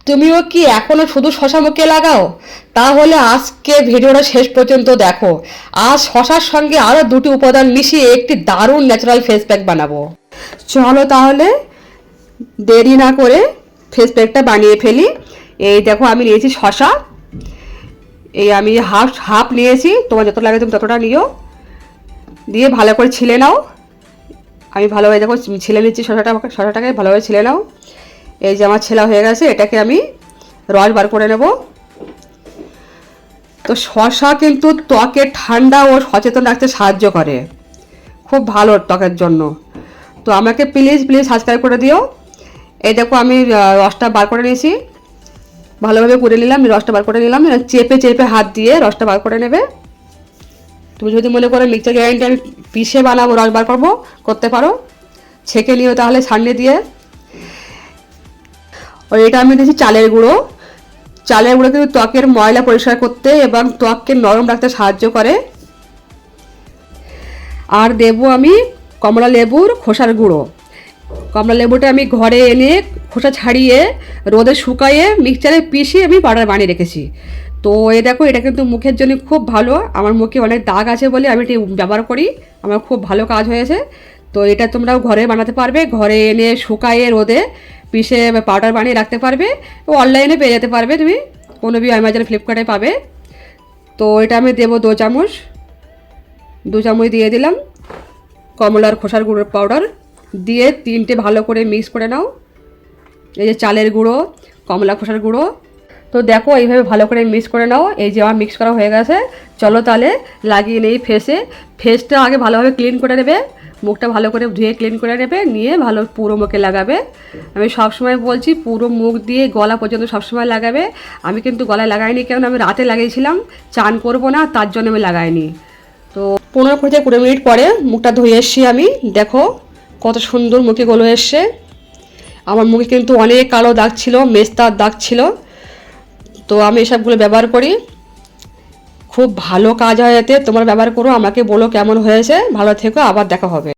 তুমিও কি এখনো শুধু শশা মুখে লাগাও? তাহলে আজকে ভিডিওটা শেষ পর্যন্ত দেখো। আজ শশার সঙ্গে আরও দুটি উপাদান মিশিয়ে একটি দারুণ ন্যাচারাল ফেস প্যাক বানাবো। চলো তাহলে দেরি না করে ফেস প্যাকটা বানিয়ে ফেলি। এই দেখো আমি নিয়েছি শশা, এই আমি হাফ হাফ নিয়েছি, তোমার যত লাগে তুমি ততটা নিও। দিয়ে ভালো করে ছিলে নাও। আমি ভালোভাবে দেখো ছিলে নিচ্ছি শশাটাকে ভালোভাবে ছিলে নাও। এই যে আমার ছেলা হয়ে গেছে, এটাকে আমি রস বার করে নেব। তো শশা কিন্তু ত্বকে ঠান্ডা ও সচেতন রাখতে সাহায্য করে, খুব ভালো ত্বকের জন্য। তো আমাকে প্লিজ প্লিজ সাবস্ক্রাইব করে দিও। এই দেখো আমি রসটা বার করে নিয়েছি, ভালোভাবে করে নিলাম, রসটা বার করে নিলাম। চেপে চেপে হাত দিয়ে রসটা বার করে নেবে। তুমি যদি মনে করো মিক্সচার গ্রাইন্ডারে আমি পিষে বানাবো, রস বার করবো, করতে পারো। ছেঁকে নিও তাহলে ছাঁকনি দিয়ে। আর এটা আমি দিয়েছি চালের গুঁড়ো। চালের গুঁড়ো কিন্তু ত্বকের ময়লা পরিষ্কার করতে এবং ত্বককে নরম রাখতে সাহায্য করে। আর দেবো আমি কমলা লেবুর খোসার গুঁড়ো। কমলা লেবুটা আমি ঘরে এনে খোসা ছাড়িয়ে রোদে শুকাইয়ে মিক্সচারে পিষে আমি পাউডার বানিয়ে রেখেছি। তো এই দেখো এটা কিন্তু মুখের জন্য খুব ভালো। আমার মুখে অনেক দাগ আছে বলে আমি এটি ব্যবহার করি, আমার খুব ভালো কাজ হয়েছে। তো এটা তোমরাও ঘরে বানাতে পারবে, ঘরে এনে শুকাইয়ে রোদে পিষে পাউডার বানিয়ে রাখতে পারবে। ও অনলাইনে পেয়ে যেতে পারবে, তুমি কোনো বি অ্যামাজন ফ্লিপকার্টে পাবে। তো এটা আমি দেবো 2 চামচ, 2 চামচ দিয়ে দিলাম কমলার খোসার গুঁড়োর পাউডার। দিয়ে তিনটে ভালো করে মিক্স করে নাও। এই যে চালের গুঁড়ো, কমলা খোসার গুঁড়ো, তো দেখো এইভাবে ভালো করে মিক্স করে নাও। এই যে আমার মিক্স করা হয়ে গেছে, চলো তাহলে লাগিয়ে নেই ফেসে। ফেসটা আগে ভালোভাবে ক্লিন করে নেবে, মুখটা ভালো করে ধুয়ে ক্লিন করে নেবে, নিয়ে ভালো পুরো মুখে লাগাবে। আমি সবসময় বলছি পুরো মুখ দিয়ে গলা পর্যন্ত সবসময় লাগাবে। আমি কিন্তু গলায় লাগাইনি, কেন আমি রাতে লাগিয়েছিলাম, চান করবো না তার জন্য আমি লাগাইনি। তো 15 থেকে 20 মিনিট পরে মুখটা ধুয়ে এসছি আমি, দেখো কত সুন্দর মুখে গ্লো এসছে। আমার মুখে কিন্তু অনেক কালো দাগ ছিল, মেস্তার দাগ ছিল। তো আমি এসবগুলো ব্যবহার করি, খুব ভালো কাজ হয় এতে। তোমরা ব্যবহার করো, আমাকে বলো কেমন হয়েছে। ভালো থেকো, আবার দেখা হবে।